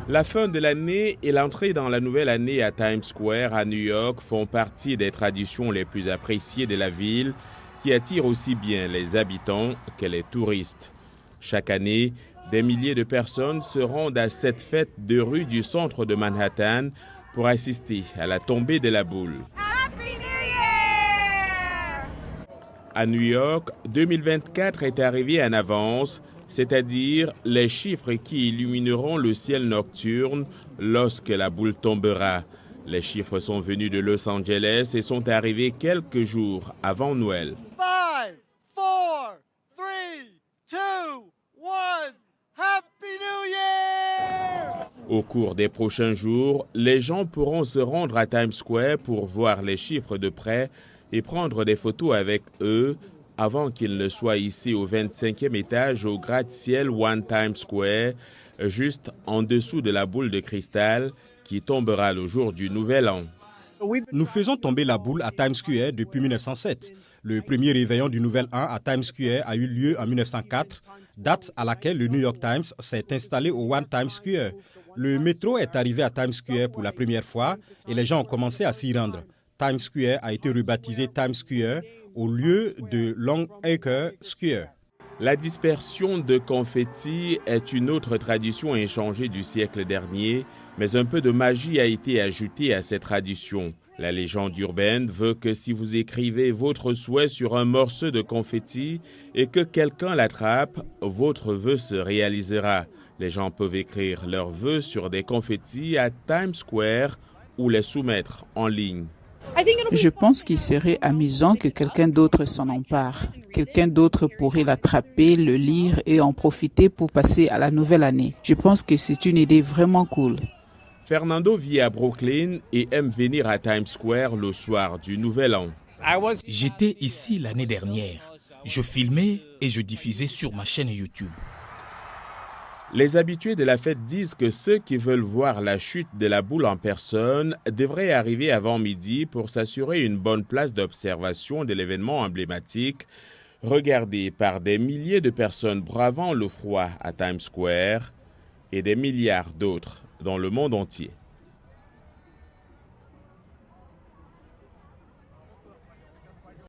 La fin de l'année et l'entrée dans la nouvelle année à Times Square à New York font partie des traditions les plus appréciées de la ville qui attirent aussi bien les habitants que les touristes. Chaque année, des milliers de personnes se rendent à cette fête de rue du centre de Manhattan pour assister à la tombée de la boule. À New York, 2024 est arrivé en avance, c'est-à-dire les chiffres qui illumineront le ciel nocturne lorsque la boule tombera. Les chiffres sont venus de Los Angeles et sont arrivés quelques jours avant Noël. 5, 4, 3, 2, 1, Happy New Year! Au cours des prochains jours, les gens pourront se rendre à Times Square pour voir les chiffres de près et prendre des photos avec eux avant qu'ils ne soient ici au 25e étage au gratte-ciel One Times Square, juste en dessous de la boule de cristal qui tombera le jour du Nouvel An. Nous faisons tomber la boule à Times Square depuis 1907. Le premier réveillon du Nouvel An à Times Square a eu lieu en 1904, date à laquelle le New York Times s'est installé au One Times Square. Le métro est arrivé à Times Square pour la première fois et les gens ont commencé à s'y rendre. Times Square a été rebaptisé Times Square au lieu de Longacre Square. La dispersion de confettis est une autre tradition inchangée du siècle dernier, mais un peu de magie a été ajoutée à cette tradition. La légende urbaine veut que si vous écrivez votre souhait sur un morceau de confetti et que quelqu'un l'attrape, votre vœu se réalisera. Les gens peuvent écrire leurs vœux sur des confettis à Times Square ou les soumettre en ligne. Je pense qu'il serait amusant que quelqu'un d'autre s'en empare. Quelqu'un d'autre pourrait l'attraper, le lire et en profiter pour passer à la nouvelle année. Je pense que c'est une idée vraiment cool. Fernando vit à Brooklyn et aime venir à Times Square le soir du Nouvel An. J'étais ici l'année dernière. Je filmais et je diffusais sur ma chaîne YouTube. Les habitués de la fête disent que ceux qui veulent voir la chute de la boule en personne devraient arriver avant midi pour s'assurer une bonne place d'observation de l'événement emblématique, regardé par des milliers de personnes bravant le froid à Times Square et des milliards d'autres dans le monde entier.